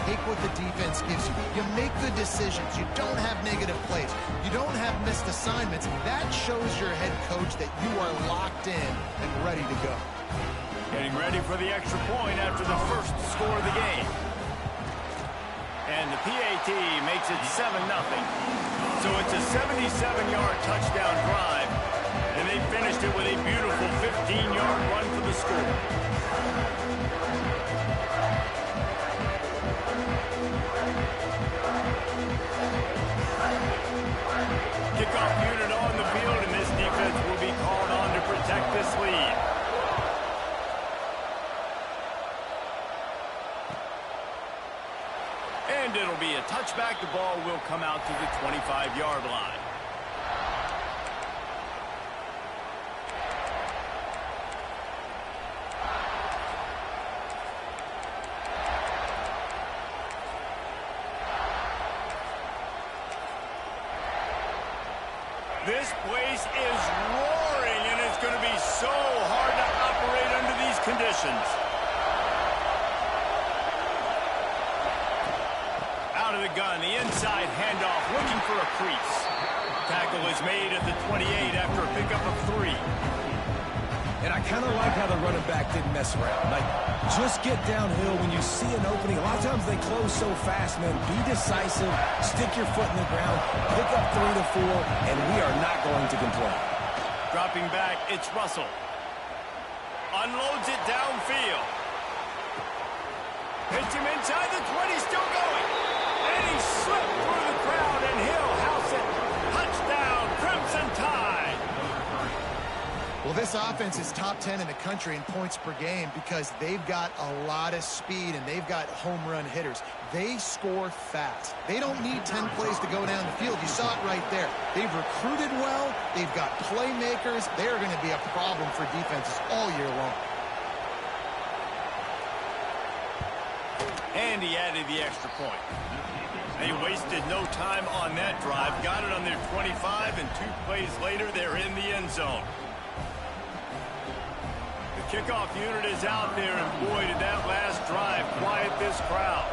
take what the defense gives you. You make good decisions. You don't have negative plays. You don't have missed assignments. That shows your head coach that you are locked in and ready to go. Getting ready for the extra point after the first score of the game. And the PAT makes it 7-0. So it's a 77-yard touchdown drive, and they finished it with a beautiful 15-yard run for the score. Kickoff unit on the field, and this defense will be called on to protect this lead. And it'll be a touchback. The ball will come out to the 25-yard line. This place is roaring, and it's going to be so hard to operate under these conditions. Out of the gun, the inside handoff, looking for a crease. Tackle is made at the 28 after a pickup of 3. And I kind of like how the running back didn't mess around. Like, just get downhill when you see an opening. A lot of times they close so fast, man. Be decisive, stick your foot in the ground, pick up 3 to 4, and we are not going to complain. Dropping back, it's Russell. Unloads it downfield. Hits him inside the 20, still going. And he slipped through the crowd, and he'll house it. Touchdown, Crimson Tide. Well, this offense is top 10 in the country in points per game because they've got a lot of speed and they've got home run hitters. They score fast. They don't need 10 plays to go down the field. You saw it right there. They've recruited well. They've got playmakers. They're going to be a problem for defenses all year long. And he added the extra point. They wasted no time on that drive. Got it on their 25, and 2 plays later, they're in the end zone. The kickoff unit is out there, and boy, did that last drive quiet this crowd.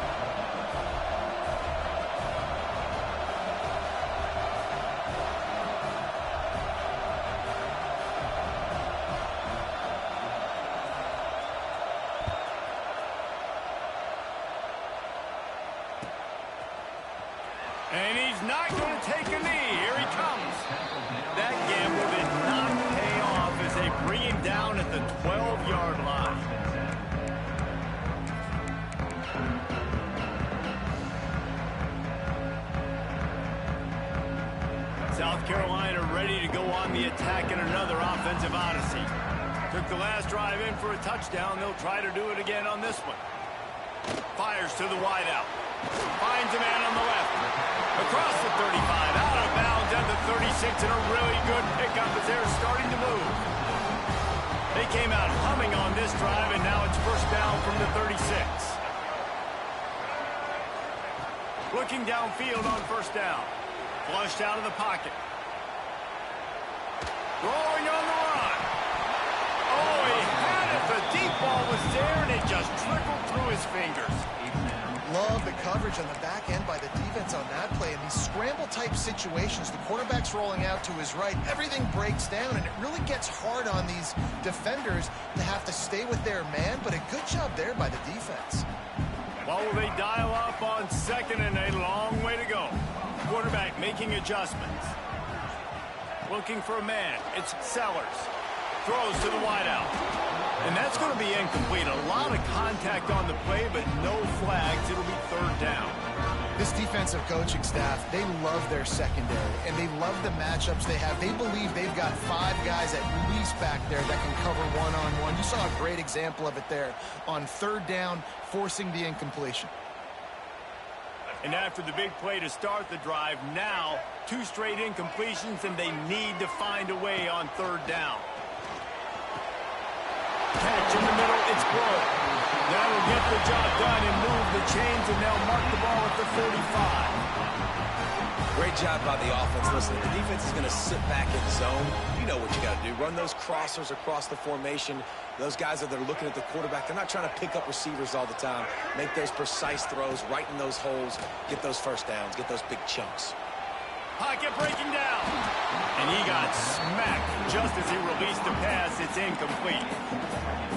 And he's not going to take a knee. Here he comes. That gamble did not pay off as they bring him down at the 12-yard line. South Carolina ready to go on the attack in another offensive odyssey. Took the last drive in for a touchdown. They'll try to do it again on this one. Fires to the wideout. Finds a man on the left. Across the 35, out of bounds at the 36, and a really good pickup as they're starting to move. They came out humming on this drive, and now it's first down from the 36. Looking downfield on first down. Flushed out of the pocket. Throwing on the run. Oh, he had it. The deep ball was there, and it just trickled through his fingers. Love the coverage on the back end by the defense on that play. In these scramble-type situations, the quarterback's rolling out to his right. Everything breaks down, and it really gets hard on these defenders to have to stay with their man, but a good job there by the defense. Well, will they dial up on second, and a long way to go. Quarterback making adjustments. Looking for a man. It's Sellers. Throws to the wideout. And that's going to be incomplete. A lot of contact on the play, but no flags. It'll be third down. This defensive coaching staff, they love their secondary, and they love the matchups they have. They believe they've got 5 guys at least back there that can cover one-on-one. You saw a great example of it there on third down, forcing the incompletion. And after the big play to start the drive, now 2 straight incompletions, and they need to find a way on third down. Catch in the middle, it's Blow. That'll get the job done and move the chains, and they'll mark the ball at the 45. Great job by the offense. Listen, the defense is going to sit back in zone. You know what you got to do. Run those crossers across the formation. Those guys that are looking at the quarterback, they're not trying to pick up receivers all the time. Make those precise throws right in those holes. Get those first downs. Get those big chunks. Pocket breaking down. And he got smacked just as he released the pass. It's incomplete.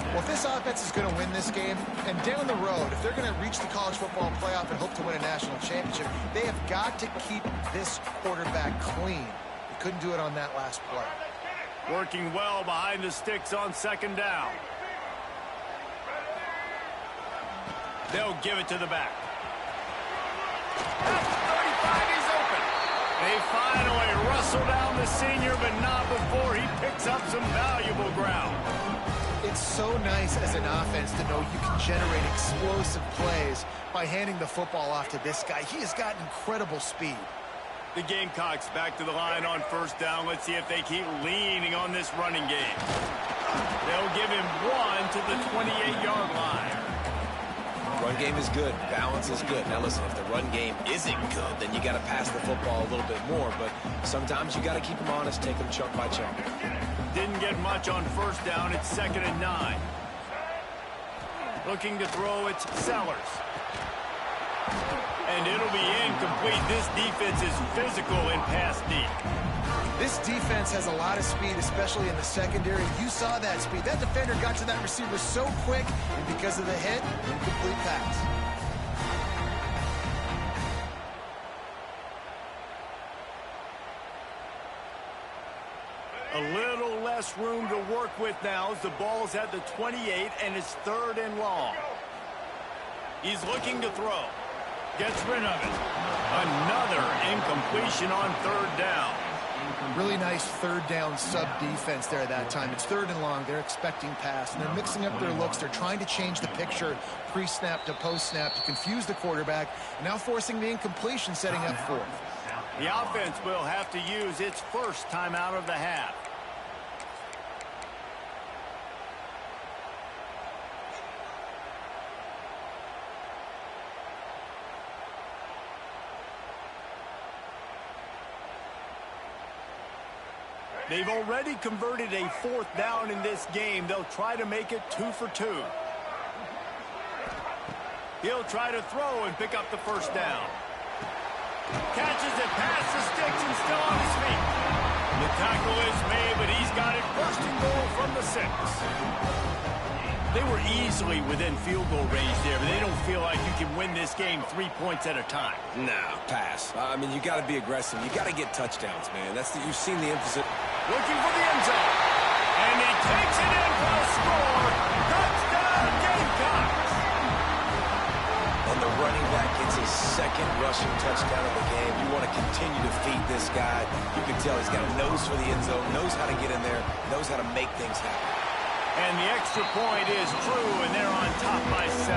Well, if this offense is going to win this game, and down the road, if they're going to reach the college football playoff and hope to win a national championship, they have got to keep this quarterback clean. They couldn't do it on that last play. Working well behind the sticks on second down. They'll give it to the back. That's 35, he's open. They finally wrestle down the senior, but not before he picks up some valuable ground. It's so nice as an offense to know you can generate explosive plays by handing the football off to this guy. He has got incredible speed. The Gamecocks back to the line on first down. Let's see if they keep leaning on this running game. They'll give him one to the 28-yard line. Run game is good. Balance is good. Now, listen, if the run game isn't good, then you got to pass the football a little bit more. But sometimes you got to keep them honest, take them chunk by chunk. Didn't get much on first down. It's 2nd and 9. Looking to throw, it's Sellers. And it'll be incomplete. This defense is physical in pass deep. This defense has a lot of speed, especially in the secondary. You saw that speed. That defender got to that receiver so quick, and because of the hit, incomplete pass. A little less room to work with now as the ball's at the 28 and it's 3rd and long. He's looking to throw. Gets rid of it. Another incompletion on 3rd down. Really nice 3rd down sub-defense there that time. It's 3rd and long. They're expecting pass, and they're mixing up their looks. They're trying to change the picture pre-snap to post-snap to confuse the quarterback, now forcing the incompletion, setting up 4th. The offense will have to use its first timeout of the half. They've already converted a 4th down in this game. They'll try to make it 2 for 2. He'll try to throw and pick up the first down. Catches it past the sticks and still on his feet. The tackle is made, but he's got it 1st and goal from the 6. They were easily within field goal range there, but they don't feel like you can win this game 3 points at a time. No, pass. I mean, you got to be aggressive. You got to get touchdowns, man. You've seen the emphasis. Looking for the end zone. And he takes it in for a score. Touchdown, Gamecocks. And the running back gets his 2nd rushing touchdown of the game. You want to continue to feed this guy. You can tell he's got a nose for the end zone, knows how to get in there, knows how to make things happen. And the extra point is true, and they're on top by 7.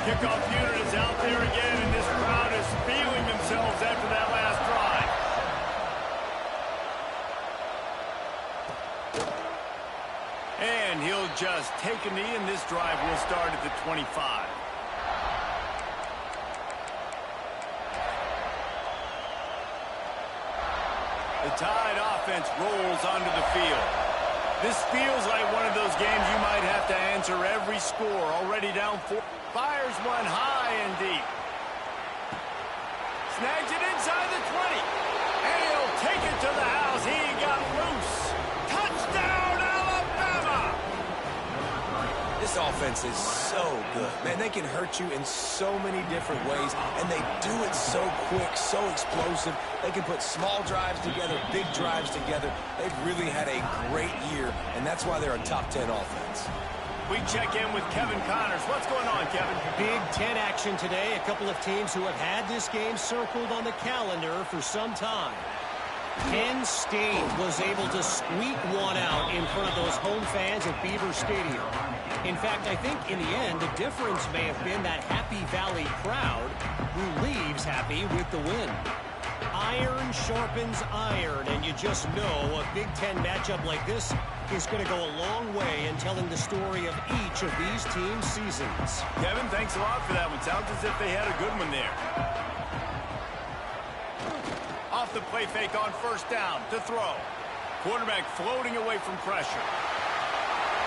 Kickoff unit is out there again, and this crowd is feeling themselves after that last drive. And he'll just take a knee, and this drive will start at the 25. The Tide offense rolls onto the field. This feels like one of those games you might have to answer every score. Already down 4. Fires one high and deep. Snags it inside the 20. And he'll take it to the house. He got loose. Touchdown, Alabama! This offense is so good. Man, they can hurt you in so many different ways, and they do it so quick, so explosive. They can put small drives together, big drives together. They've really had a great year, and that's why they're a top 10 offense. We check in with Kevin Connors. What's going on, Kevin? Big 10 action today. A couple of teams who have had this game circled on the calendar for some time. Penn State was able to squeak one out in front of those home fans at Beaver Stadium. In fact, I think in the end, the difference may have been that Happy Valley crowd who leaves happy with the win. Iron sharpens iron, and you just know a Big Ten matchup like this is going to go a long way in telling the story of each of these teams' seasons. Kevin, thanks a lot for that one. Sounds as if they had a good one there. Off the play fake on first down to throw. Quarterback floating away from pressure.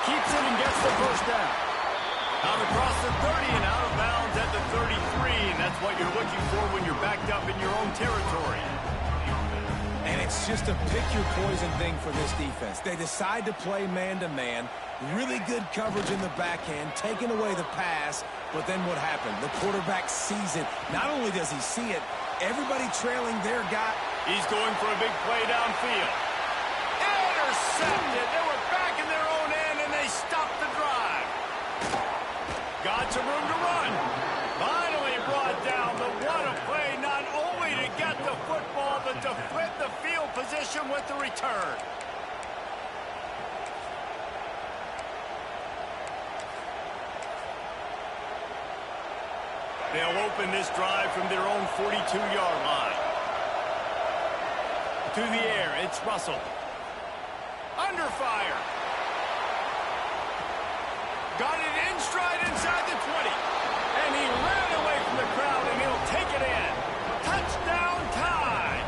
Keeps it and gets the first down. Out across the 30 and out of bounds at the 33, and that's what you're looking for when you're backed up in your own territory. And it's just a pick-your-poison thing for this defense. They decide to play man-to-man, really good coverage in the backhand, taking away the pass, but then what happened? The quarterback sees it. Not only does he see it, everybody trailing their guy. He's going for a big play downfield. Intercepted. They were back in their own end, and they stopped the drive. Got some room to run. Finally brought down, but what a play, not only to get the football, but to flip the field position with the return. They'll open this drive from their own 42-yard line. To the air, it's Russell. Under fire. Got it in stride inside the 20. And he ran away from the crowd, and he'll take it in. Touchdown tie.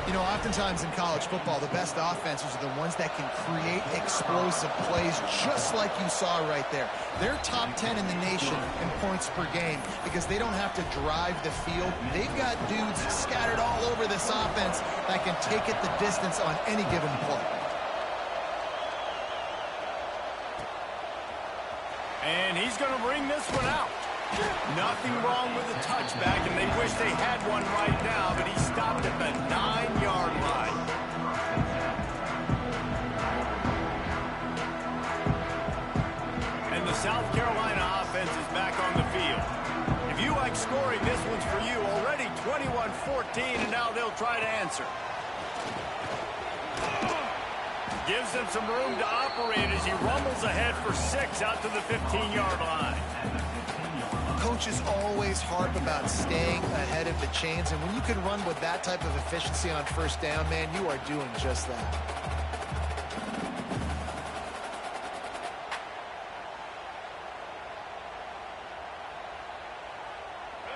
You know, oftentimes in college football, the best offenses are the ones that can create explosive plays, just like you saw right there. They're top 10 in the nation in points per game because they don't have to drive the field. They've got dudes scattered all over this offense that can take it the distance on any given play. And he's going to bring this one out. Nothing wrong with the touchback, and they wish they had one right now, but he stopped at the 9-yard line. And the South Carolina offense is back on the field. If you like scoring, this one's for you. Already 21-14, and now they'll try to answer. Gives them some room to operate as he rumbles ahead for 6 out to the 15-yard line. Coaches always harp about staying ahead of the chains, and when you can run with that type of efficiency on first down, man, you are doing just that.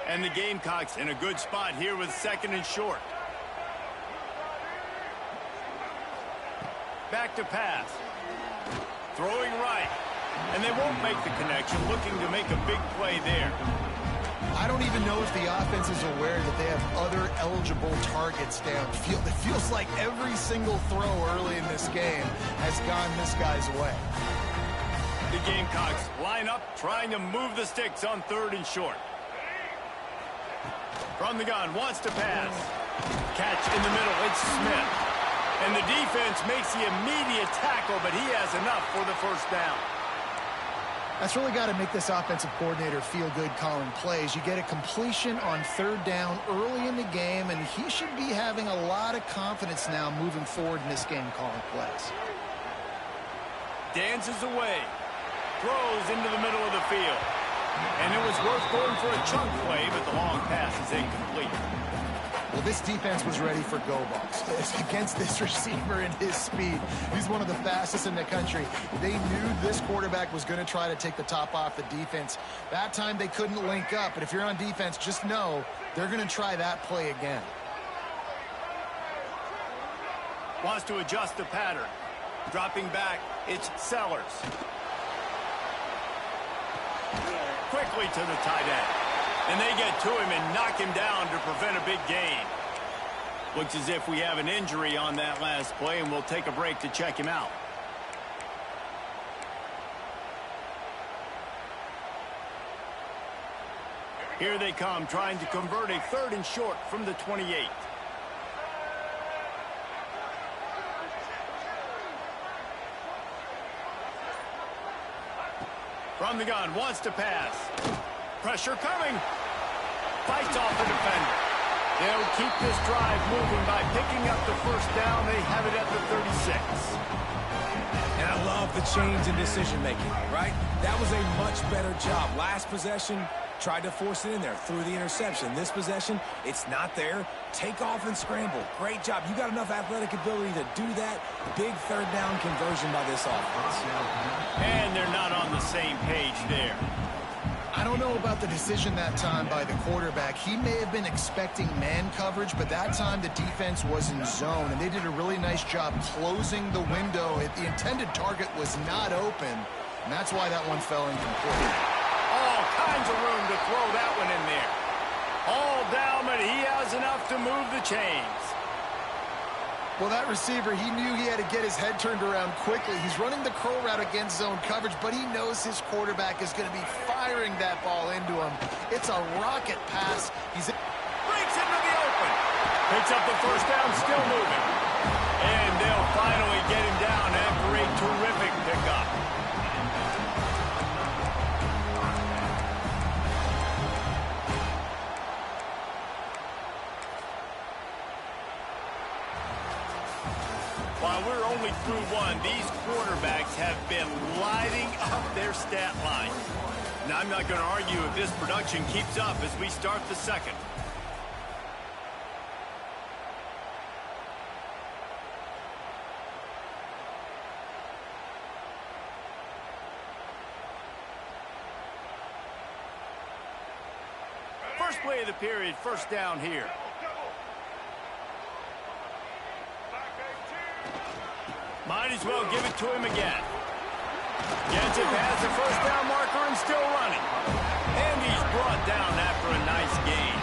And the Gamecocks in a good spot here with 2nd and short. Back to pass. Throwing right. And they won't make the connection, looking to make a big play there. I don't even know if the offense is aware that they have other eligible targets downfield. It feels like every single throw early in this game has gone this guy's way. The Gamecocks line up, trying to move the sticks on 3rd and short. From the gun, wants to pass. Catch in the middle, it's Smith. And the defense makes the immediate tackle, but he has enough for the first down. That's really got to make this offensive coordinator feel good calling plays. You get a completion on 3rd down early in the game, and he should be having a lot of confidence now moving forward in this game calling plays. Dances away. Throws into the middle of the field. And it was worth going for a chunk play, but the long pass is incomplete. Well, this defense was ready for go balls. Against this receiver and his speed, he's one of the fastest in the country. They knew this quarterback was going to try to take the top off the defense. That time they couldn't link up, but if you're on defense, just know they're going to try that play again. Wants to adjust the pattern. Dropping back, it's Sellers. Quickly to the tight end. And they get to him and knock him down to prevent a big gain. Looks as if we have an injury on that last play, and we'll take a break to check him out. Here they come, trying to convert a 3rd and short from the 28. From the gun, wants to pass. Pressure coming. Fights off the defender. They'll keep this drive moving by picking up the first down. They have it at the 36. And I love the change in decision-making, right? That was a much better job. Last possession, tried to force it in there, threw the interception. This possession, it's not there. Take off and scramble. Great job. You got enough athletic ability to do that. Big third down conversion by this offense. And they're not on the same page there. I don't know about the decision that time by the quarterback. He may have been expecting man coverage, but that time the defense was in zone, and they did a really nice job closing the window. The intended target was not open, and that's why that one fell incomplete. All kinds of room to throw that one in there. All down, but he has enough to move the chains. Well, that receiver, he knew he had to get his head turned around quickly. He's running the curl route against zone coverage, but he knows his quarterback is going to be firing that ball into him. It's a rocket pass. Breaks into the open. Picks up the first down, still moving. And they'll finally get him down after a terrific pickup. While we're only through one, these quarterbacks have been lighting up their stat line. Now, I'm not going to argue if this production keeps up as we start the second. First play of the period, first down here. Might as well give it to him again. Gets it past the first down marker and still running. And he's brought down after a nice gain.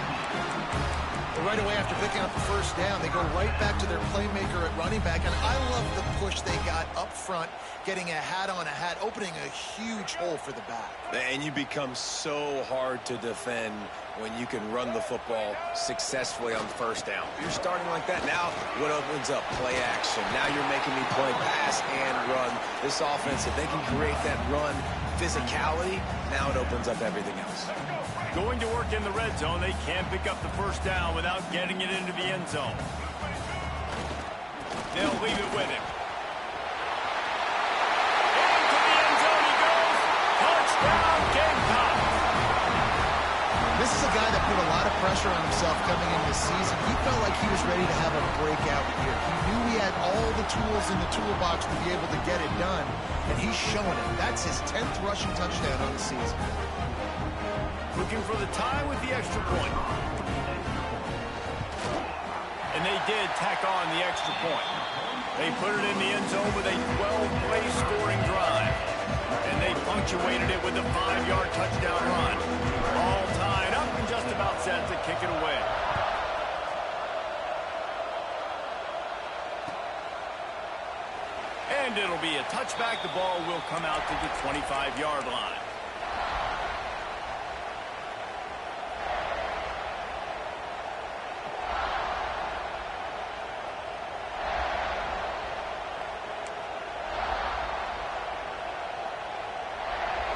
But right away after picking up the first down, they go right back to their playmaker at running back. And I love the push they got up front, getting a hat on a hat, opening a huge hole for the back. And you become so hard to defend when you can run the football successfully on first down. You're starting like that. Now, what opens up? Play action. Now you're making me play pass and run. This offense, if they can create that run physicality, now it opens up everything else. Going to work in the red zone, they can't pick up the first down without getting it into the end zone. They'll leave it with him. Into the end zone he goes. Touchdown, Gamecocks. This is a guy that put a lot of pressure on himself coming into the season. He felt like he was ready to have a breakout year. He knew he had all the tools in the toolbox to be able to get it done, and he's showing it. That's his 10th rushing touchdown on the season. Looking for the tie with the extra point. And they did tack on the extra point. They put it in the end zone with a 12-play scoring drive. And they punctuated it with a 5-yard touchdown run. All tied up and just about set to kick it away. And it'll be a touchback. The ball will come out to the 25-yard line.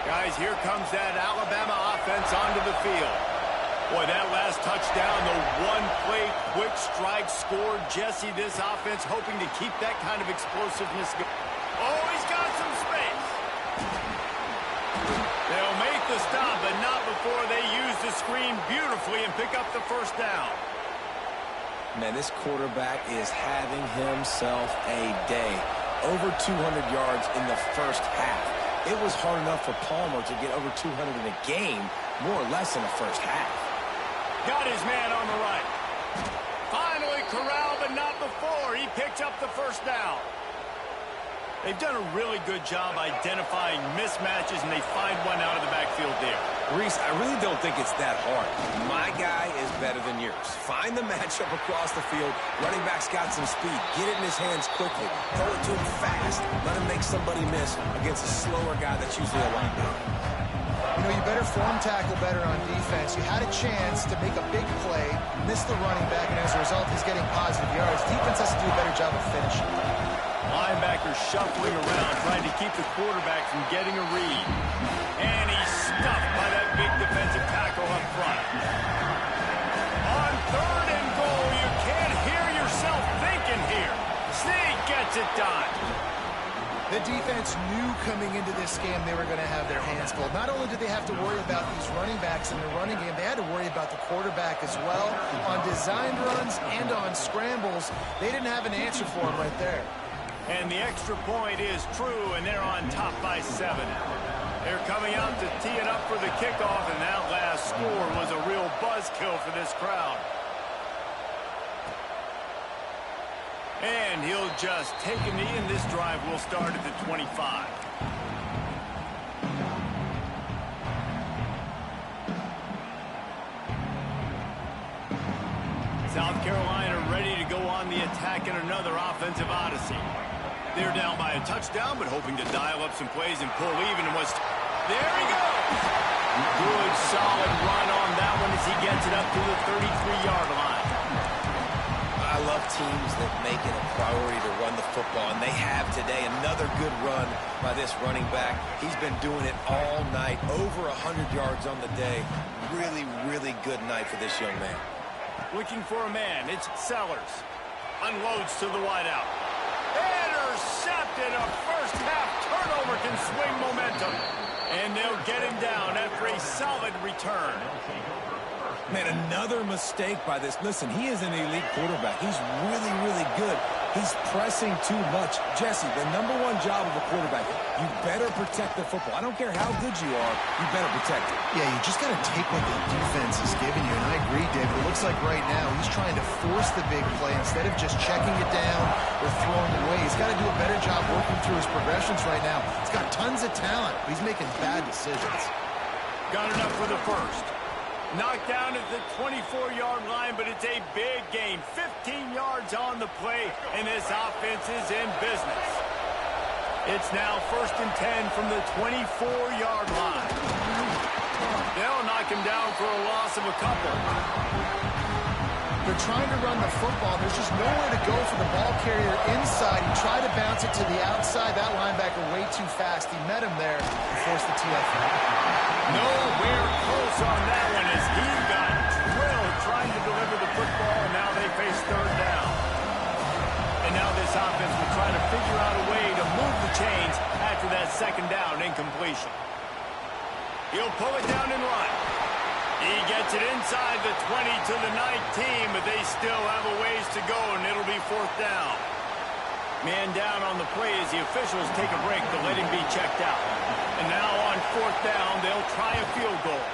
Guys, here comes that Alabama offense onto the field. Boy, that last touchdown, the one-play quick strike scored. Jesse, this offense hoping to keep that kind of explosiveness going. Oh, he's got some space. They'll make the stop, but not before they use the screen beautifully and pick up the first down. Man, this quarterback is having himself a day. Over 200 yards in the first half. It was hard enough for Palmer to get over 200 in a game, more or less in the first half. Got his man on the right. Finally corralled, but not before. He picked up the first down. They've done a really good job identifying mismatches, and they find one out of the backfield there. Reese, I really don't think it's that hard. My guy is better than yours. Find the matchup across the field. Running back's got some speed. Get it in his hands quickly. Throw it to him fast. Let him make somebody miss against a slower guy that's usually a linebacker. You know, you better form tackle better on defense. You had a chance to make a big play, miss the running back, and as a result, he's getting positive yards. Defense has to do a better job of finishing. Linebacker shuffling around, trying to keep the quarterback from getting a read. And he's stuffed by that big defensive tackle up front. On third and goal, you can't hear yourself thinking here. Snead gets it done. The defense knew coming into this game they were going to have their hands full. Not only did they have to worry about these running backs in the running game, they had to worry about the quarterback as well. On designed runs and on scrambles, they didn't have an answer for him right there. And the extra point is true, and they're on top by 7. They're coming out to tee it up for the kickoff, and that last score was a real buzzkill for this crowd. And he'll just take a knee, and this drive will start at the 25. South Carolina ready to go on the attack in another offensive odyssey. They're down by a touchdown, but hoping to dial up some plays and pull even. And there he goes! Good, solid run on that one as he gets it up to the 33-yard line. I love teams that make it a priority to run the football, and they have today. Another good run by this running back. He's been doing it all night, over 100 yards on the day. Really, really good night for this young man. Looking for a man, it's Sellers. Unloads to the wideout. Intercepted, a first-half turnover can swing momentum. And they'll get him down after a solid return. Man, another mistake by this. Listen, he is an elite quarterback. He's really, really good. He's pressing too much. Jesse, the #1 job of a quarterback, you better protect the football. I don't care how good you are, you better protect it. Yeah, you just got to take what the defense is giving you. And I agree, David. It looks like right now he's trying to force the big play instead of just checking it down or throwing it away. He's got to do a better job working through his progressions right now. He's got tons of talent, but he's making bad decisions. Got enough for the first. Knocked down at the 24-yard line, but it's a big gain. 15 yards on the play, and this offense is in business. It's now 1st and 10 from the 24-yard line. They'll knock him down for a loss of a couple. They're trying to run the football. There's just nowhere to go for the ball carrier inside. He tried to bounce it to the outside. That linebacker way too fast. He met him there and forced the TFL. Nowhere close on that one as he got drilled trying to deliver the football, and now they face 3rd down. And now this offense will try to figure out a way to move the chains after that 2nd down incompletion. He'll pull it down and run. He gets it inside the 20 to the 19, but they still have a ways to go, and it'll be 4th down. Man down on the play as the officials take a break to let him be checked out. And now on 4th down, they'll try a field goal.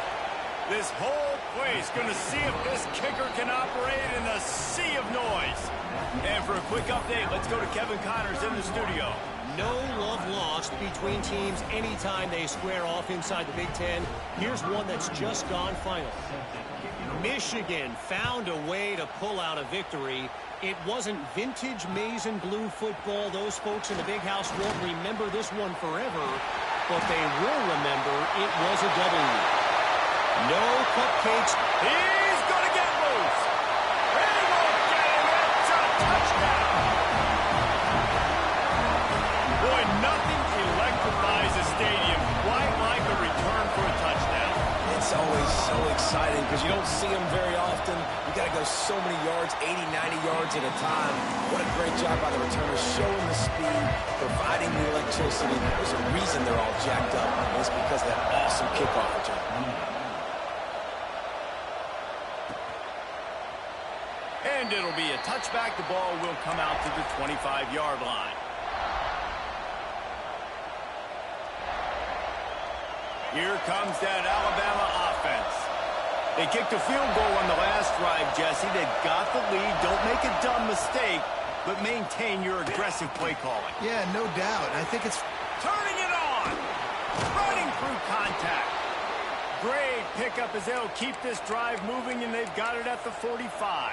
This whole place going to see if this kicker can operate in a sea of noise. And for a quick update, let's go to Kevin Connors in the studio. No love lost between teams anytime they square off inside the Big Ten. Here's one that's just gone final. Michigan found a way to pull out a victory. It wasn't vintage maize and blue football. Those folks in the big house won't remember this one forever, but they will remember it was a W. No cupcakes. He's going to get loose. He won't get him. It's a touchdown. Boy, nothing electrifies a stadium quite like a return for a touchdown. It's always so exciting because you don't see them very often. You got to go so many yards, 80, 90 yards at a time. What a great job by the returners, showing the speed, providing the electricity. There's a reason they're all jacked up, and it's because of that awesome kickoff return. And it'll be a touchback. The ball will come out to the 25-yard line. Here comes that Alabama offense. They kicked a field goal on the last drive, Jesse. They got the lead. Don't make a dumb mistake, but maintain your aggressive play calling. Yeah, no doubt. I think it's Turning it on. Running through contact. Great pickup as they'll keep this drive moving, and they've got it at the 45.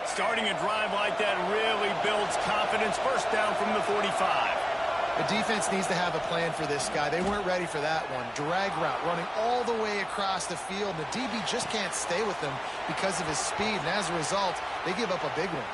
Starting a drive like that really builds confidence. 1st down from the 45. The defense needs to have a plan for this guy. They weren't ready for that one. Drag route, running all the way across the field. The DB just can't stay with him because of his speed, and as a result, they give up a big one.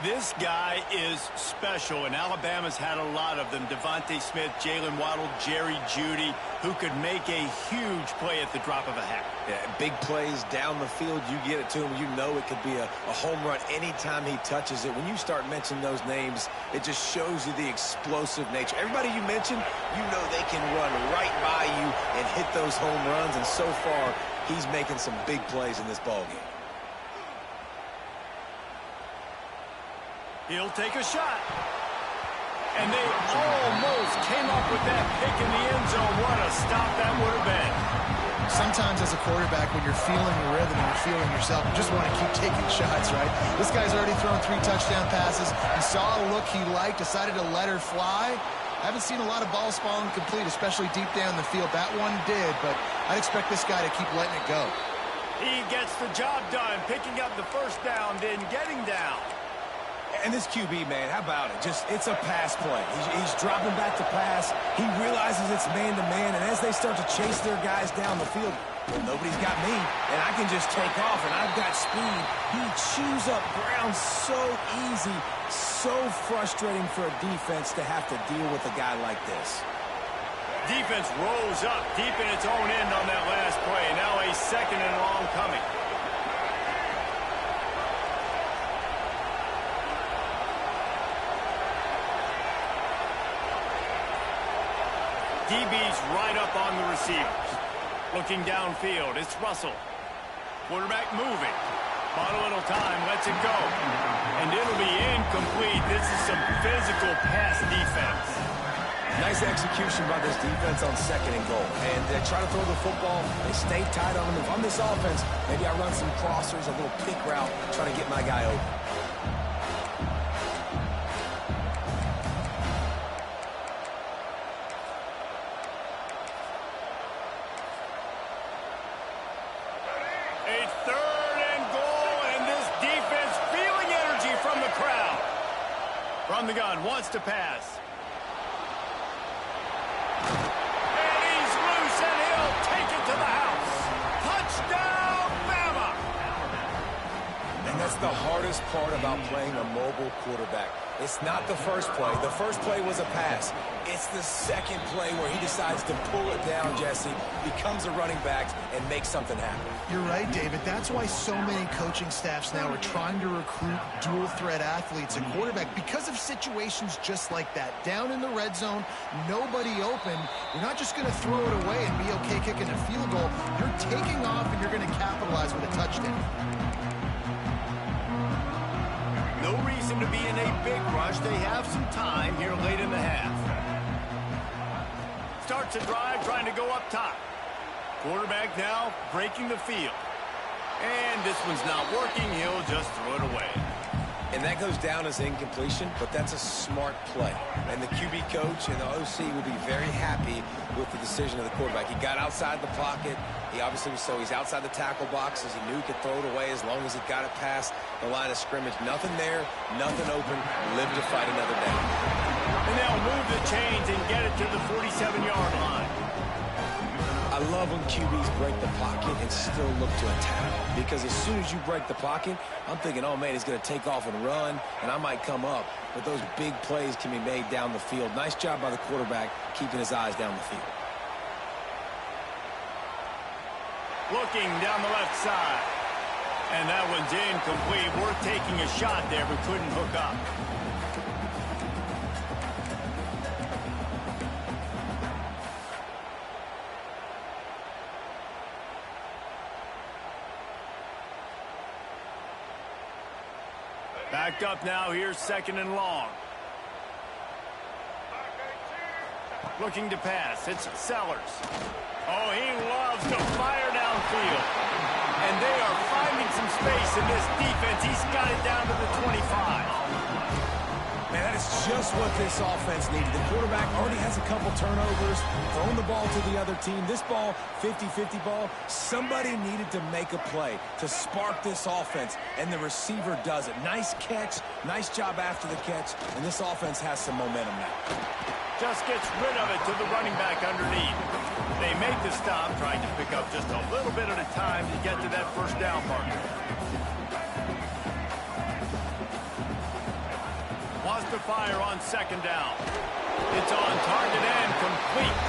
This guy is special, and Alabama's had a lot of them. Devontae Smith, Jalen Waddle, Jerry Jeudy, who could make a huge play at the drop of a hat. Yeah, big plays down the field, you get it to him. You know it could be a home run anytime he touches it. When you start mentioning those names, it just shows you the explosive nature. Everybody you mentioned, you know they can run right by you and hit those home runs, and so far, he's making some big plays in this ballgame. He'll take a shot. And they almost came up with that pick in the end zone. What a stop that would have been. Sometimes as a quarterback, when you're feeling the rhythm and you're feeling yourself, you just want to keep taking shots, right? This guy's already thrown 3 touchdown passes. He saw a look he liked, decided to let her fly. I haven't seen a lot of balls falling complete, especially deep down the field. That one did, but I'd expect this guy to keep letting it go. He gets the job done, picking up the first down, then getting down. And this QB, man, how about it? It's a pass play. He's dropping back to pass. He realizes it's man-to-man, and as they start to chase their guys down the field, well, nobody's got me, and I can just take off, and I've got speed. He chews up ground so easy, so frustrating for a defense to have to deal with a guy like this. Defense rolls up deep in its own end on that last play. Now a 2nd and long coming. DB's right up on the receivers. Looking downfield, it's Russell. Quarterback moving. Bought a little time, lets it go. And it'll be incomplete. This is some physical pass defense. Nice execution by this defense on 2nd and goal. And they try to throw the football. They stay tight on them. If I'm this offense, maybe I run some crossers, a little pick route, trying to get my guy open. From the gun, wants to pass. And he's loose, and he'll take it to the house. Touchdown, Bama! And that's the hardest part about playing a mobile quarterback. It's not the first play. The first play was a pass. It's the second play where he decides to pull it down, Jesse, becomes a running back, and makes something happen. You're right, David. That's why so many coaching staffs now are trying to recruit dual-threat athletes at quarterback because of situations just like that. Down in the red zone, nobody open. You're not just going to throw it away and be okay kicking a field goal. You're taking off, and you're going to capitalize with a touchdown. No reason to be in a big rush. They have some time here late in the half. Starts a drive, trying to go up top. Quarterback now breaking the field. And this one's not working. He'll just throw it away. And that goes down as incompletion, but that's a smart play. And the QB coach and the OC will be very happy with the decision of the quarterback. He got outside the pocket. He obviously he's outside the tackle boxes. He knew he could throw it away as long as he got it past the line of scrimmage. Nothing there, nothing open. Live to fight another day. And they'll move the chains and get it to the 47-yard line. I love when QBs break the pocket and still look to attack. Because as soon as you break the pocket, I'm thinking, oh, man, he's going to take off and run, and I might come up. But those big plays can be made down the field. Nice job by the quarterback keeping his eyes down the field. Looking down the left side. And that one's incomplete. Worth taking a shot there, but couldn't hook up. Backed up now, here's 2nd and long. Looking to pass, it's Sellers. Oh, he loves to fire downfield. And they are finding some space in this defense. He's got it down to the 25. Man, that is just what this offense needed. The quarterback already has a couple turnovers, throwing the ball to the other team. This ball, 50-50 ball, somebody needed to make a play to spark this offense, and the receiver does it. Nice catch, nice job after the catch, and this offense has some momentum now. Just gets rid of it to the running back underneath. They make the stop, trying to pick up just a little bit at a time to get to that first down marker. to fire on second down. It's on target and complete.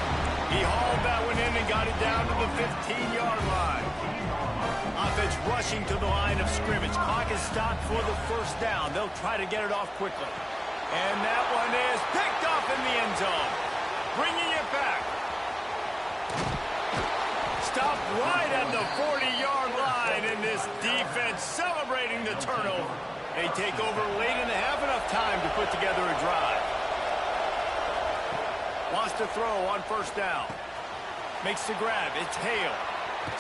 He hauled that one in and got it down to the 15-yard line. Offense rushing to the line of scrimmage. Clock is stopped for the first down. They'll try to get it off quickly. And that one is picked off in the end zone. Bringing it back. Stopped right at the 40-yard line, and this defense celebrating the turnover. They take over late in the half, enough time to put together a drive. Wants to throw on first down. Makes the grab. It's Hale.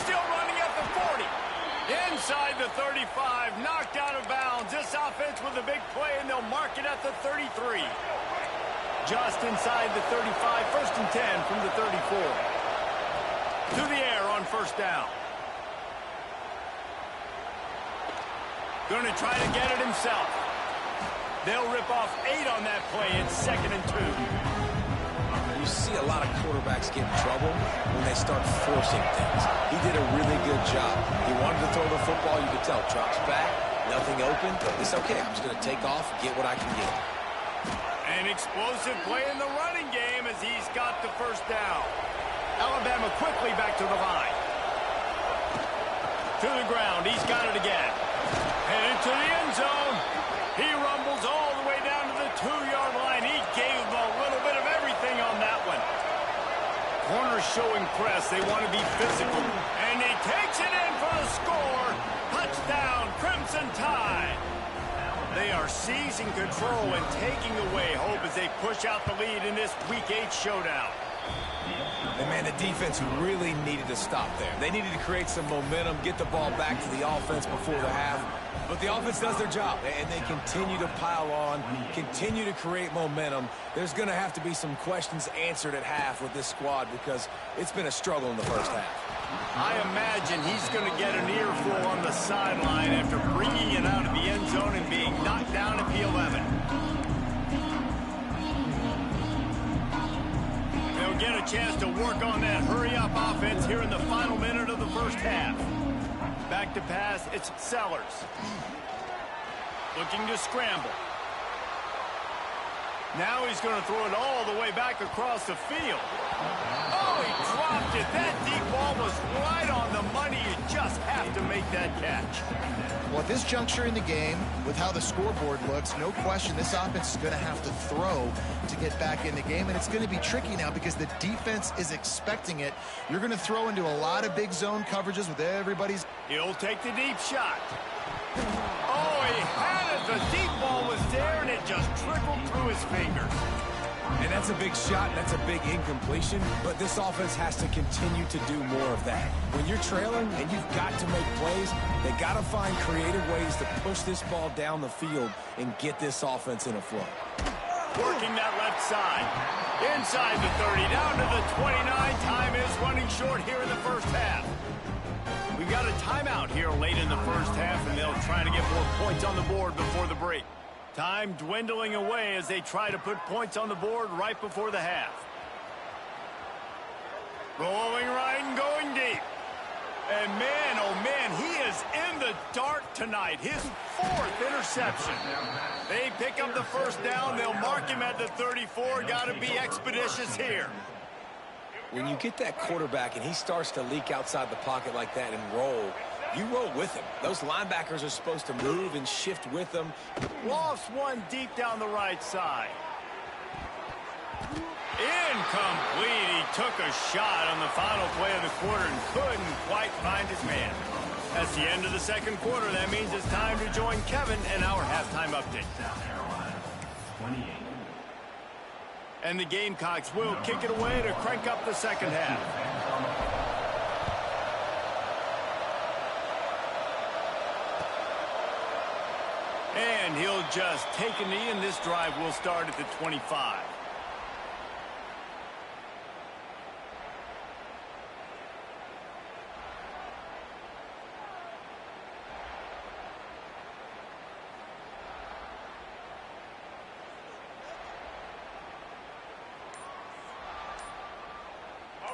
Still running at the 40. Inside the 35. Knocked out of bounds. This offense with a big play, and they'll mark it at the 33. Just inside the 35. First and 10 from the 34. To the air on first down. Going to try to get it himself. They'll rip off 8 on that play. It's 2nd and 2. You see a lot of quarterbacks get in trouble when they start forcing things. He did a really good job. He wanted to throw the football. You could tell. Drops back. Nothing open. It's okay. I'm just going to take off and get what I can get. An explosive play in the running game as he's got the first down. Alabama quickly back to the line. To the ground. He's got it again. Headed to the end zone. He rumbles all the way down to the 2-yard line. He gave them a little bit of everything on that one. Corners showing press. They want to be physical. And he takes it in for the score. Touchdown, Crimson Tide. They are seizing control and taking away hope as they push out the lead in this Week 8 showdown. And, man, the defense really needed to stop there. They needed to create some momentum, get the ball back to the offense before the half. But the offense does their job, and they continue to pile on, continue to create momentum. There's going to have to be some questions answered at half with this squad because it's been a struggle in the first half. I imagine he's going to get an earful on the sideline after bringing it out of the end zone and being knocked down at the 11. They'll get a chance to work on that hurry-up offense here in the final minute of the first half. Back to pass, it's Sellers. Looking to scramble. Now he's going to throw it all the way back across the field. Oh, he dropped it. That deep ball was right on the money. You just have to make that catch. Well, at this juncture in the game, with how the scoreboard looks, no question this offense is going to have to throw to get back in the game, and it's going to be tricky now because the defense is expecting it. You're going to throw into a lot of big zone coverages with everybody's... He'll take the deep shot. Oh, he had it. The deep ball was there, and it just trickled through his fingers. And that's a big shot, and that's a big incompletion, but this offense has to continue to do more of that. When you're trailing and you've got to make plays, they got to find creative ways to push this ball down the field and get this offense in a flow. Working that left side. Inside the 30, down to the 29. Time is running short here in the first half. We've got a timeout here late in the first half, and they'll try to get more points on the board before the break. Time dwindling away as they try to put points on the board right before the half. Rolling right and going deep. And man, oh man, he is in the dark tonight. His 4th interception. They pick up the first down. They'll mark him at the 34. Got to be expeditious here. When you get that quarterback and he starts to leak outside the pocket like that and roll, you roll with him. Those linebackers are supposed to move and shift with them. Lost one deep down the right side. Incomplete. He took a shot on the final play of the quarter and couldn't quite find his man. That's the end of the second quarter. That means it's time to join Kevin in our halftime update. And the Gamecocks will kick it away to crank up the second half. And he'll just take a knee, and this drive will start at the 25.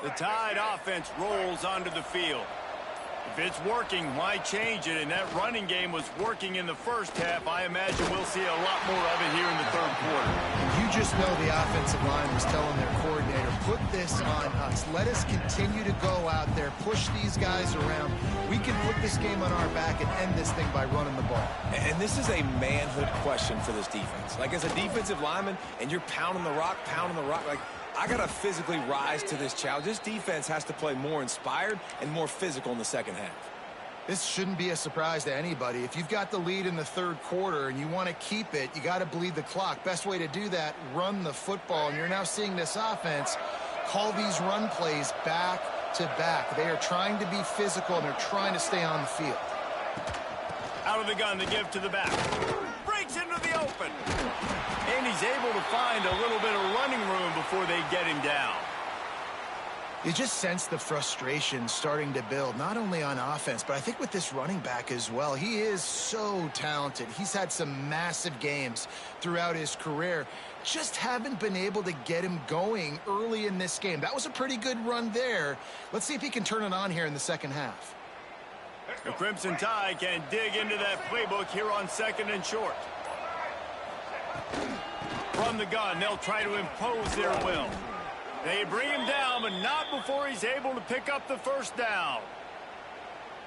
The Tide offense rolls onto the field. If it's working, why change it? And that running game was working in the first half. I imagine we'll see a lot more of it here in the third quarter. You just know the offensive line was telling their coordinator, put this on us. Let us continue to go out there, push these guys around. We can put this game on our back and end this thing by running the ball. And this is a manhood question for this defense. Like, as a defensive lineman, and you're pounding the rock, like, I got to physically rise to this challenge. This defense has to play more inspired and more physical in the second half. This shouldn't be a surprise to anybody. If you've got the lead in the third quarter and you want to keep it, you got to bleed the clock. Best way to do that, run the football. And you're now seeing this offense call these run plays back to back. They are trying to be physical, and they're trying to stay on the field. Out of the gun to give to the back. Breaks into the open. And he's able to find a little bit of running room before they get him down. You just sense the frustration starting to build, not only on offense, but I think with this running back as well. He is so talented. He's had some massive games throughout his career. Just haven't been able to get him going early in this game. That was a pretty good run there. Let's see if he can turn it on here in the second half. The Crimson Tide can dig into that playbook here on second and short. From the gun, they'll try to impose their will. They bring him down, but not before he's able to pick up the first down.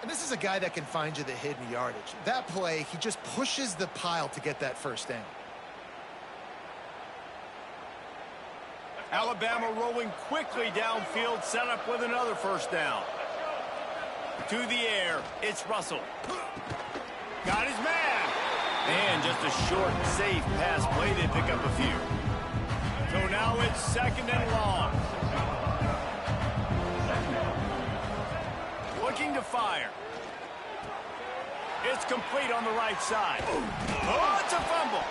And this is a guy that can find you the hidden yardage. That play, he just pushes the pile to get that first down. Alabama rolling quickly downfield, set up with another first down. To the air, it's Russell. Got his man. And just a short, safe pass play. They pick up a few. So now it's second and long. Looking to fire. It's complete on the right side. Oh, it's a fumble.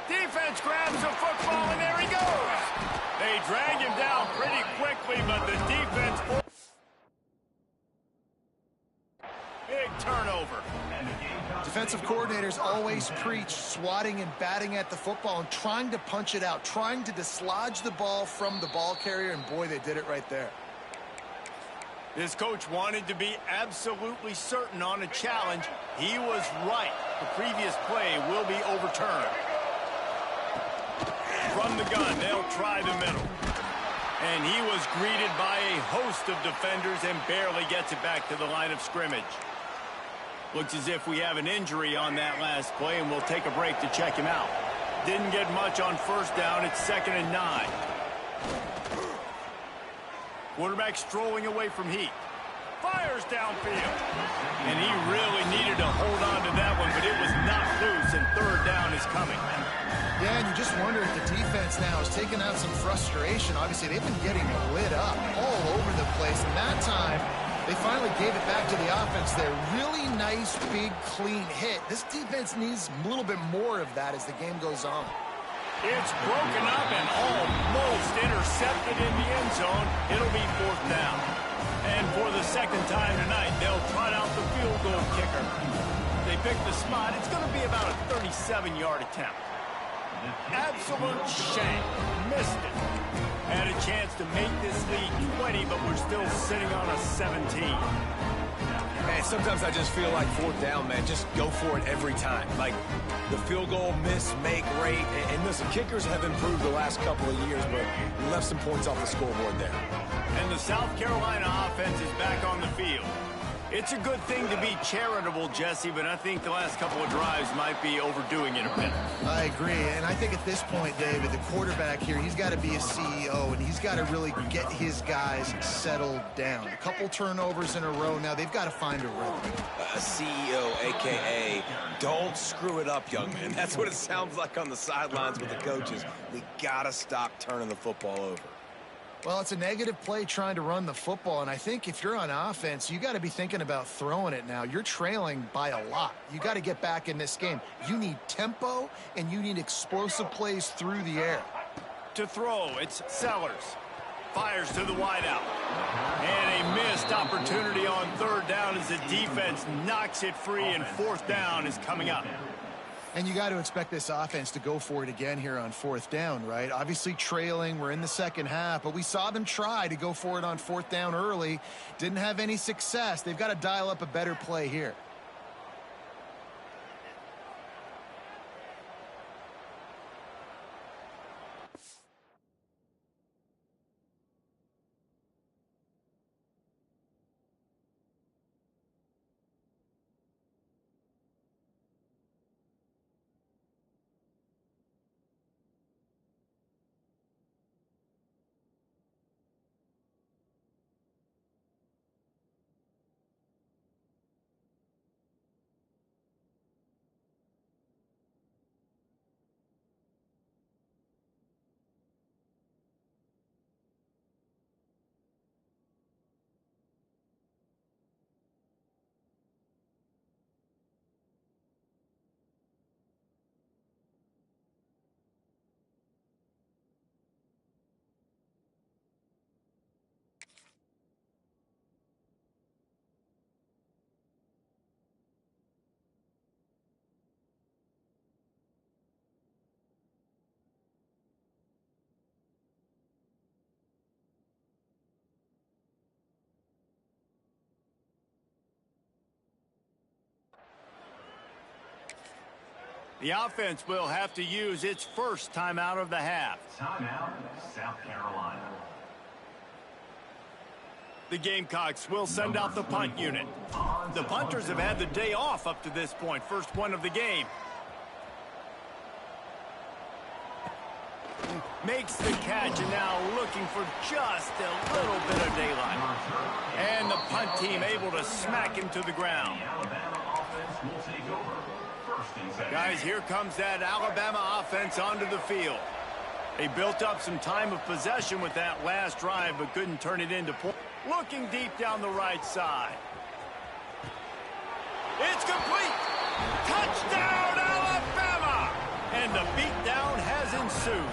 Defense grabs the football, and there he goes. They drag him down pretty quickly, but the defense... Big turnover. Defensive coordinators always preach swatting and batting at the football and trying to punch it out, trying to dislodge the ball from the ball carrier, and boy, they did it right there. This coach wanted to be absolutely certain on a challenge. He was right. The previous play will be overturned. From the gun, they'll try the middle. And he was greeted by a host of defenders and barely gets it back to the line of scrimmage. Looks as if we have an injury on that last play, and we'll take a break to check him out. Didn't get much on first down. It's 2nd and 9. Quarterback strolling away from heat. Fires downfield. And he really needed to hold on to that one, but it was not loose, and third down is coming. Yeah, and you just wonder if the defense now is taking out some frustration. Obviously, they've been getting lit up all over the place, and that time they finally gave it back to the offense there. Really nice, big, clean hit. This defense needs a little bit more of that as the game goes on. It's broken up and almost intercepted in the end zone. It'll be 4th down. And for the second time tonight, they'll trot out the field goal kicker. They pick the spot. It's going to be about a 37-yard attempt. Absolute shame. Missed it. Had a chance to make this lead 20, but we're still sitting on a 17. Man, sometimes I just feel like 4th down, man. Just go for it every time. Like, the field goal miss, make rate. And listen, kickers have improved the last couple of years, but we left some points off the scoreboard there. And the South Carolina offense is back on the field. It's a good thing to be charitable, Jesse, but I think the last couple of drives might be overdoing it a bit. I agree, and I think at this point, David, the quarterback here, he's got to be a CEO, and he's got to really get his guys settled down. A couple turnovers in a row now. They've got to find a rhythm. CEO, a.k.a. don't screw it up, young man. That's what it sounds like on the sidelines with the coaches. We got to stop turning the football over. Well, it's a negative play trying to run the football, and I think if you're on offense, you got to be thinking about throwing it now. You're trailing by a lot. You got to get back in this game. You need tempo, and you need explosive plays through the air. To throw, it's Sellers. Fires to the wideout. And a missed opportunity on 3rd down as the defense knocks it free, and 4th down is coming up. And you got to expect this offense to go for it again here on 4th down, right? Obviously trailing, we're in the second half, but we saw them try to go for it on 4th down early. Didn't have any success. They've got to dial up a better play here. The offense will have to use its first timeout of the half. Timeout, South Carolina. The Gamecocks will send out the punt unit. The punters have had the day off up to this point. First one of the game. Makes the catch and now looking for just a little bit of daylight. And the punt team able to smack him to the ground. The Alabama offense will take over. Guys, here comes that Alabama offense onto the field. They built up some time of possession with that last drive, but couldn't turn it into points. Looking deep down the right side. It's complete! Touchdown, Alabama! And the beatdown has ensued.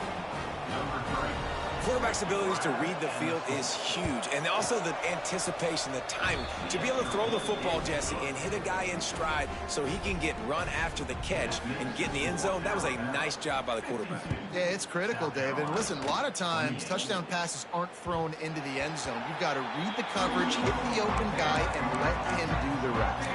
Quarterback's abilities to read the field is huge, and also the anticipation, the timing. To be able to throw the football, Jesse, and hit a guy in stride so he can get run after the catch and get in the end zone, that was a nice job by the quarterback. Yeah, it's critical, David. Listen, a lot of times touchdown passes aren't thrown into the end zone. You've got to read the coverage, hit the open guy, and let him do the rest.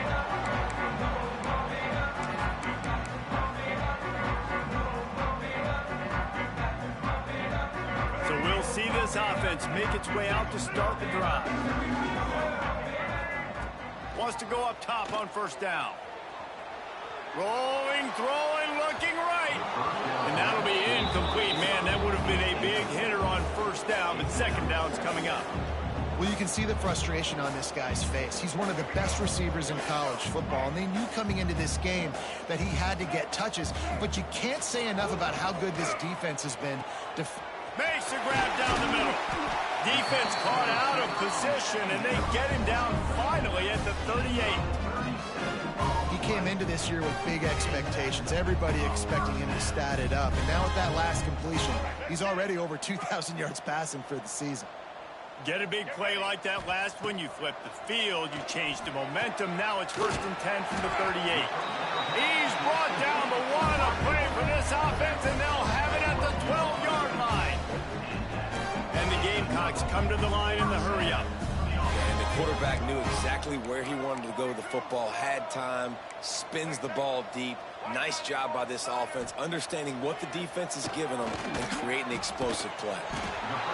See this offense make its way out to start the drive. Wants to go up top on first down. Rolling, throwing, looking right. And that'll be incomplete. Man, that would have been a big hitter on first down, but second down's coming up. Well, you can see the frustration on this guy's face. He's one of the best receivers in college football, and they knew coming into this game that he had to get touches, but you can't say enough about how good this defense has been. Makes a grab down the middle. Defense caught out of position, and they get him down finally at the 38. He came into this year with big expectations. Everybody expecting him to stat it up. And now with that last completion, he's already over 2,000 yards passing for the season. Get a big play like that last one, you flip the field, you change the momentum. Now it's 1st and 10 from the 38. He's brought down the one. A play for this offense, and they'll have it at the 12-yard line. And the Gamecocks come to the line in the hurry-up. And the quarterback knew exactly where he wanted to go with the football, had time, spins the ball deep. Nice job by this offense, understanding what the defense is giving them and creating the explosive play.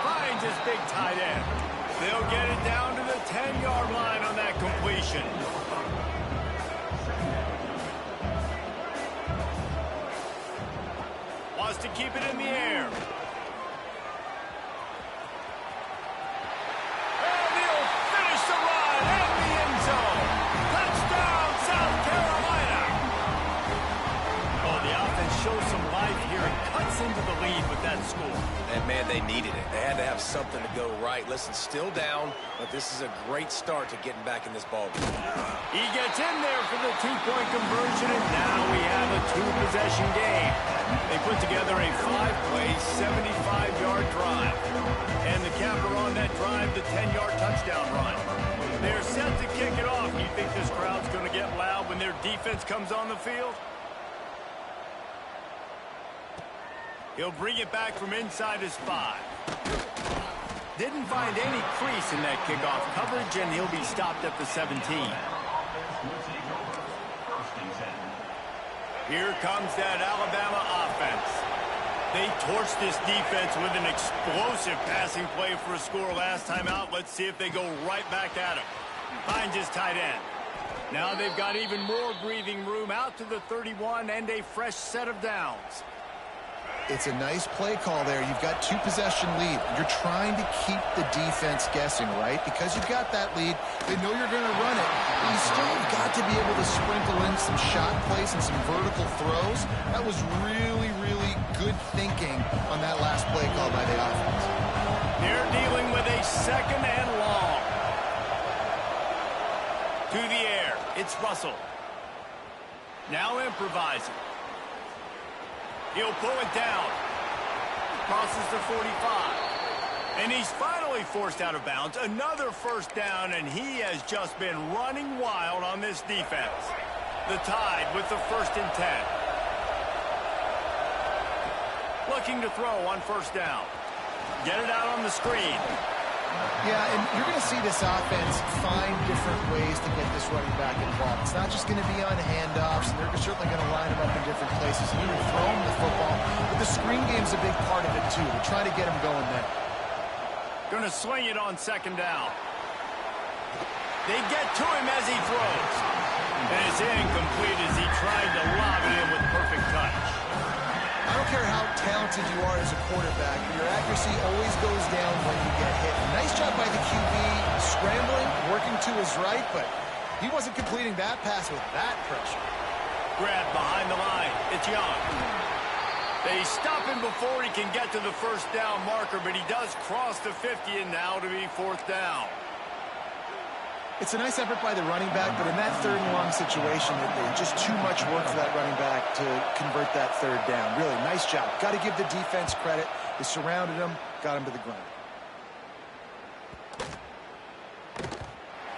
Finds his big tight end. They'll get it down to the 10-yard line on that completion. Wants to keep it in the air. And he'll finish the run in the end zone. Touchdown, South Carolina. Oh, the offense shows some life here and cuts into the lead with that score. And, man, they needed it. They had to have something to go right. Listen, still down, but this is a great start to getting back in this ball game. He gets in there for the two-point conversion, and now we have a two-possession game. They put together a 5-play, 75-yard drive. And the capper on that drive, the 10-yard touchdown run. They're set to kick it off. You think this crowd's going to get loud when their defense comes on the field? He'll bring it back from inside his 5. Didn't find any crease in that kickoff coverage, and he'll be stopped at the 17. Here comes that Alabama offense. They torched this defense with an explosive passing play for a score last time out. Let's see if they go right back at him. Finds his tight end. Now they've got even more breathing room out to the 31 and a fresh set of downs. It's a nice play call there. You've got 2-possession lead. You're trying to keep the defense guessing, right? Because you've got that lead, they know you're going to run it. But you still got to be able to sprinkle in some shot plays and some vertical throws. That was really, really good thinking on that last play call by the offense. They're dealing with a second and long. To the air, it's Russell. Now improvising. He'll pull it down. Crosses the 45. And he's finally forced out of bounds. Another first down, and he has just been running wild on this defense. The Tide with the 1st and 10. Looking to throw on first down. Get it out on the screen. Yeah, and you're going to see this offense find different ways to get this running back involved. It's not just going to be on handoffs, and they're certainly going to line him up in different places and even throw him the football. But the screen game's a big part of it, too. They're trying to get him going there. Going to swing it on second down. They get to him as he throws. And it's incomplete as he tried to lob it in with perfect touch. I don't care how talented you are as a quarterback, but your accuracy always goes down when you get hit. Nice job by the QB scrambling, working to his right, but he wasn't completing that pass with that pressure. Grabbed behind the line. It's Young. They stop him before he can get to the first down marker, but he does cross the 50 and now to be 4th down. It's a nice effort by the running back, but in that 3rd and long situation, just too much work for that running back to convert that 3rd down. Really, nice job. Got to give the defense credit. They surrounded him, got him to the ground.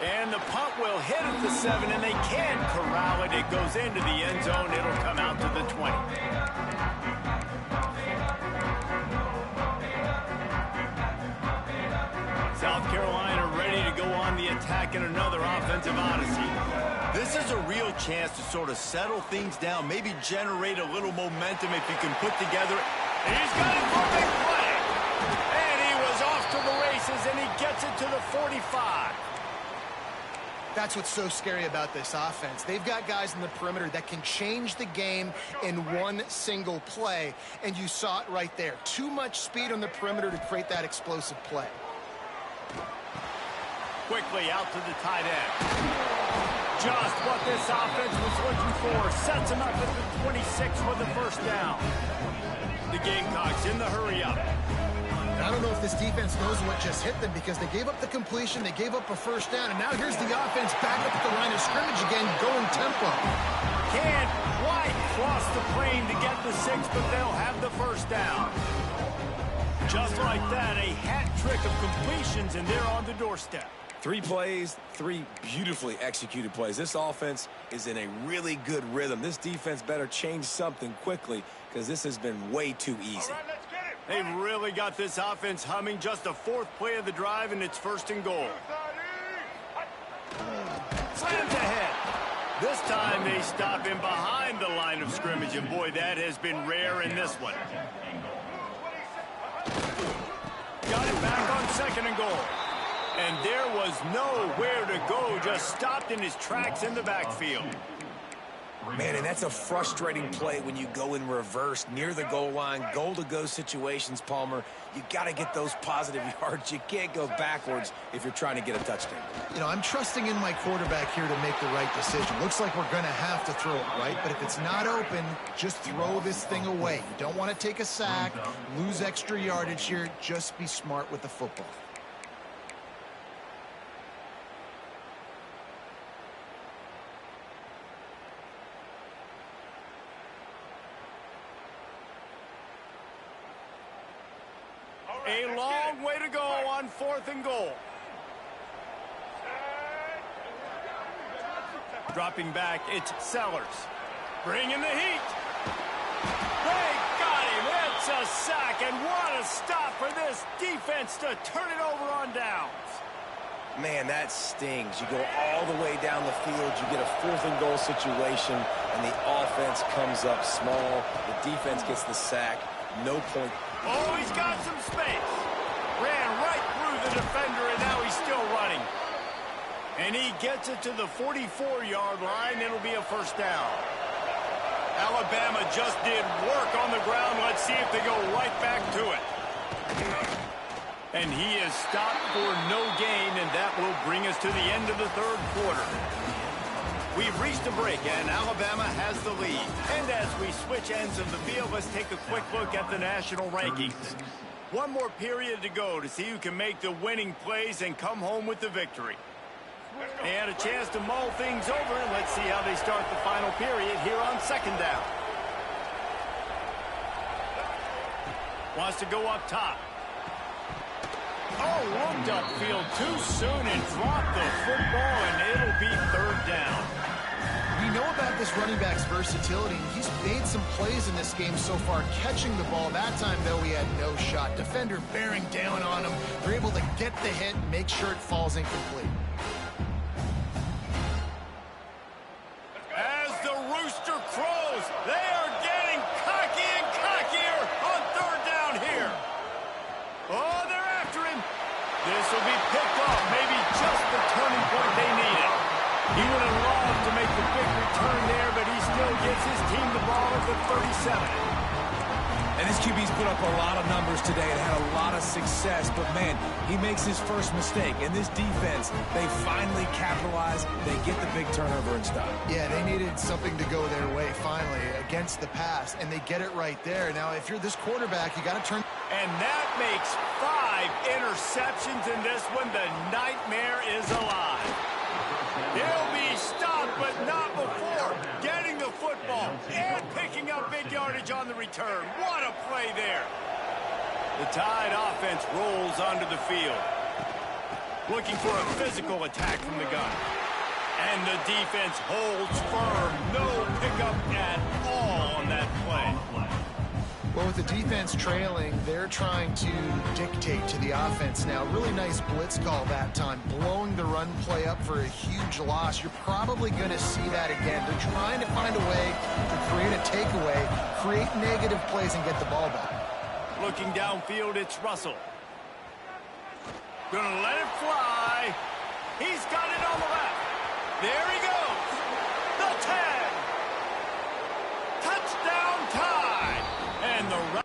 And the punt will hit at the 7, and they can corral it. It goes into the end zone. It'll come out to the 20. South Carolina ready to go on the attack in another offensive odyssey. This is a real chance to sort of settle things down, maybe generate a little momentum if you can put together. He's got it for a big play. And he was off to the races, and he gets it to the 45. That's what's so scary about this offense. They've got guys in the perimeter that can change the game in one single play, and you saw it right there. Too much speed on the perimeter to create that explosive play. Quickly out to the tight end. Just what this offense was looking for. Sets him up at the 26 with the first down. The Gamecocks in the hurry-up. I don't know if this defense knows what just hit them because they gave up the completion, they gave up a first down, and now here's the offense back up at the line of scrimmage again, going tempo. Can't quite cross the plane to get the 6, but they'll have the first down. Just like that, a hat trick of completions, and they're on the doorstep. 3 plays, 3 beautifully executed plays. This offense is in a really good rhythm. This defense better change something quickly because this has been way too easy. All right, let's get it. They've really got this offense humming. Just a 4th play of the drive, and it's 1st and goal. Slams ahead. This time they stop him behind the line of scrimmage, and boy, that has been rare in this one. Got it back on 2nd and goal. And there was nowhere to go, just stopped in his tracks in the backfield. Man, and that's a frustrating play when you go in reverse near the goal line, goal-to-go situations, Palmer. You got to get those positive yards. You can't go backwards if you're trying to get a touchdown. You know, I'm trusting in my quarterback here to make the right decision. Looks like we're going to have to throw it, right? But if it's not open, just throw this thing away. You don't want to take a sack, lose extra yardage here. Just be smart with the football. A long way to go on 4th and goal. Dropping back, it's Sellers. Bringing the heat. They got him. It's Gets a sack, and what a stop for this defense to turn it over on downs. Man, that stings. You go all the way down the field, you get a 4th and goal situation, and the offense comes up small. The defense gets the sack. No point. Oh, he's got some space. Ran right through the defender, and now he's still running. And he gets it to the 44-yard line. It'll be a first down. Alabama just did work on the ground. Let's see if they go right back to it. And he is stopped for no gain, and that will bring us to the end of the 3rd quarter. We've reached a break, and Alabama has the lead. And as we switch ends of the field, let's take a quick look at the national rankings. One more period to go to see who can make the winning plays and come home with the victory. They had a chance to mull things over, and let's see how they start the final period here on 2nd down. Wants to go up top. Oh, looked upfield too soon and dropped the football, and it'll be 3rd down. We know about this running back's versatility. He's made some plays in this game so far, catching the ball. That time, though, he had no shot. Defender bearing down on him. They're able to get the hit and make sure it falls incomplete. As the rooster crows, they are getting cocky and cockier on 3rd down here. Oh, they're after him. This will be picked off, maybe just the turning point they needed. He would have loved to make the big return there, but he still gives his team the ball at the 37. And this QB's put up a lot of numbers today and had a lot of success, but man, he makes his first mistake. And this defense, they finally capitalize. They get the big turnover and stop. Yeah, they needed something to go their way finally against the pass, and they get it right there. Now, if you're this quarterback, you got to turn. And that makes 5 interceptions in this one. The nightmare is alive. He'll be stopped, but not before getting the football and picking up big yardage on the return. What a play there. The Tide offense rolls onto the field, looking for a physical attack from the gun. And the defense holds firm. No pickup at all on that play. Well, with the defense trailing, they're trying to dictate to the offense now. Really nice blitz call that time, blowing the run play up for a huge loss. You're probably going to see that again. They're trying to find a way to create a takeaway, create negative plays, and get the ball back. Looking downfield, it's Russell. Gonna let it fly. He's got it on the left. There he goes. The 10. Touchdown Tide. And the right.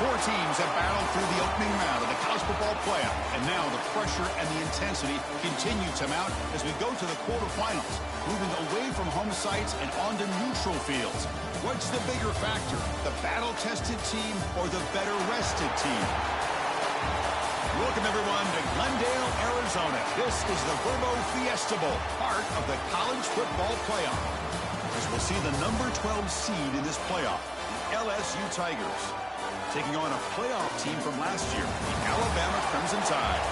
Four teams have battled through the opening round of the college football playoff, and now the pressure and the intensity continue to mount as we go to the quarterfinals, moving away from home sites and onto neutral fields. What's the bigger factor, the battle-tested team or the better-rested team? Welcome, everyone, to Glendale, Arizona. This is the Verbo Fiesta Bowl, part of the college football playoff, as we'll see the number 12 seed in this playoff, the LSU Tigers, taking on a playoff team from last year, the Alabama Crimson Tide.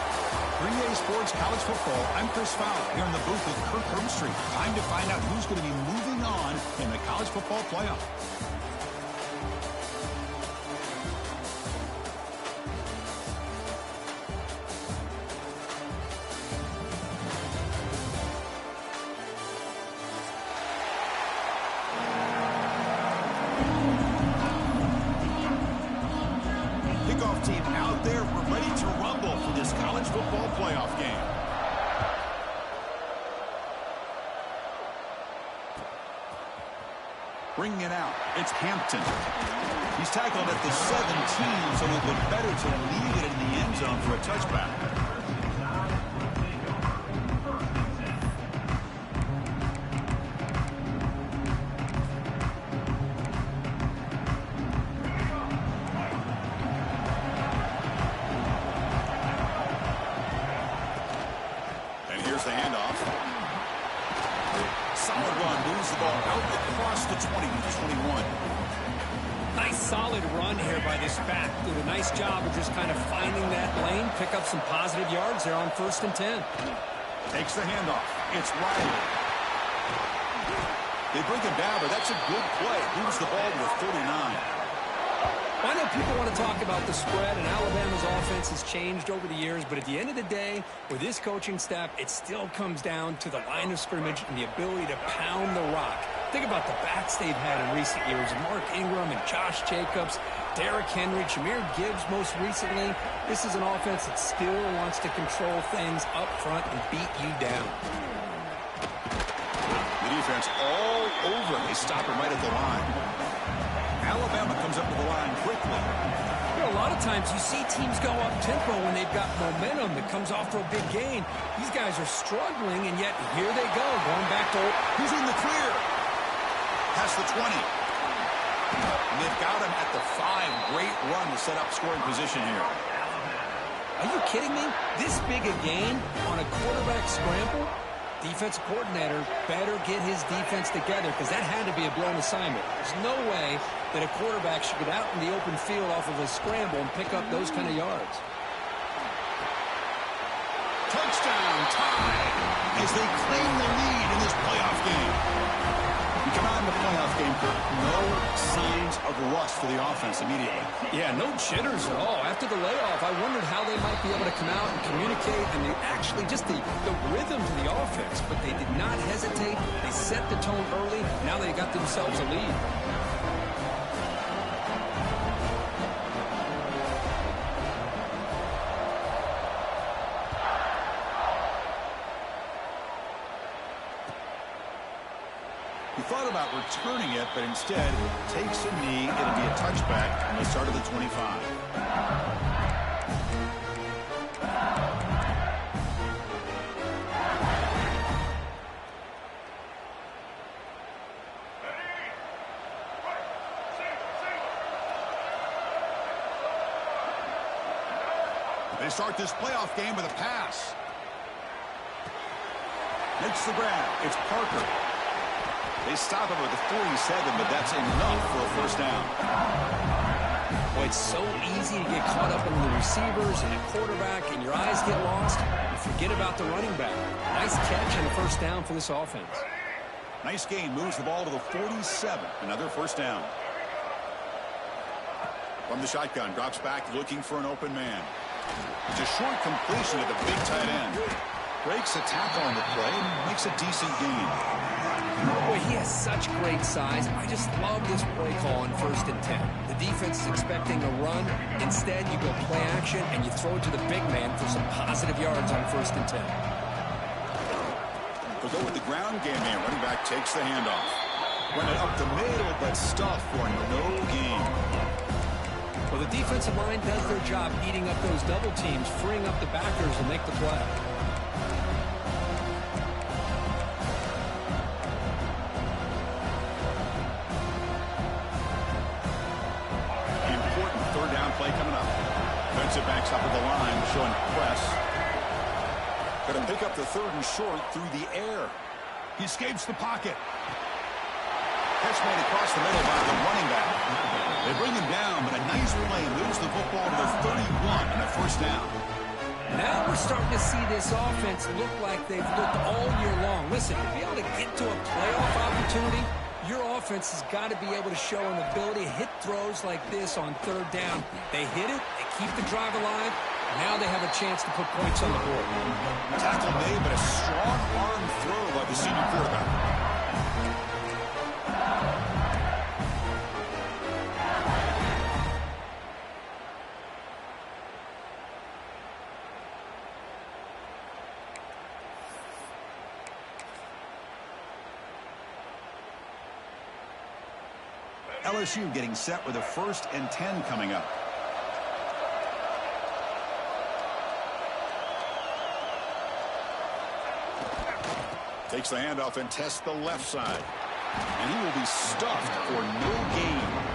3A Sports College Football, I'm Chris Fowler, here in the booth with Kirk Herbstreit. Time to find out who's going to be moving on in the college football playoff. Team out there, we're ready to rumble for this college football playoff game. Bringing it out, it's Hampton. He's tackled at the 17, so it would be better to leave it in the end zone for a touchback. The handoff. Solid run, moves the ball out across the 20 to 21. Nice solid run here by this back. Did a nice job of just kind of finding that lane, pick up some positive yards there on 1st and 10. Takes the handoff. It's Riley. They bring him down, but that's a good play. Moves the ball to the 39. I know people want to talk about the spread, and Alabama's offense has changed over the years, but at the end of the day, with this coaching staff, it still comes down to the line of scrimmage and the ability to pound the rock. Think about the backs they've had in recent years, Mark Ingram and Josh Jacobs, Derrick Henry, Jahmyr Gibbs most recently. This is an offense that still wants to control things up front and beat you down. The defense all over. They stop him right at the line. Alabama comes up to the line quickly. You know, a lot of times you see teams go up tempo when they've got momentum that comes off for a big gain. These guys are struggling, and yet here they go, going back to... Who's in the clear? Past the 20. And they've got him at the 5. Great run to set up scoring position here. Are you kidding me? This big a gain on a quarterback scramble? Defensive coordinator better get his defense together because that had to be a blown assignment. There's no way that a quarterback should get out in the open field off of a scramble and pick up those kind of yards. Touchdown tie as they claim the lead in this playoff game. We come out in the playoff game, Kirk. No signs of rust for the offense immediately. Yeah, no jitters at all. After the layoff, I wondered how they might be able to come out and communicate and actually just the rhythm to the offense. But they did not hesitate. They set the tone early. Now they got themselves a lead. He thought about returning it, but instead takes a knee. It'll be a touchback on the start of the 25. They start this playoff game with a pass. Makes the grab. It's Parker. They stop him at the 47, but that's enough for a first down. Boy, it's so easy to get caught up in the receivers and the quarterback, and your eyes get lost. You forget about the running back. Nice catch and a first down for this offense. Nice gain. Moves the ball to the 47. Another first down. From the shotgun, drops back looking for an open man. It's a short completion to the big tight end. Breaks a tackle on the play and makes a decent gain. Boy, he has such great size. I just love this play call on 1st and 10. The defense is expecting a run. Instead, you go play action and you throw it to the big man for some positive yards on 1st and 10. They'll go with the ground game here. Running back takes the handoff. Run it up the middle, but stuffed for no gain. Well, the defensive line does their job eating up those double teams, freeing up the backers to make the play. Important third down play coming up. Defensive backs up at the line, showing press. Going to pick up the 3rd and short through the air. He escapes the pocket. Catch made across the middle by the running back. They bring him down, but a nice play moves the football to the 31 and a first down. Now we're starting to see this offense look like they've looked all year long. Listen, to be able to get to a playoff opportunity, your offense has got to be able to show an ability to hit throws like this on 3rd down. They hit it, they keep the drive alive. Now they have a chance to put points on the board. Tackle made, but a strong arm throw by the senior quarterback. LSU getting set with a 1st and 10 coming up. Takes the handoff and tests the left side. And he will be stuffed for no gain.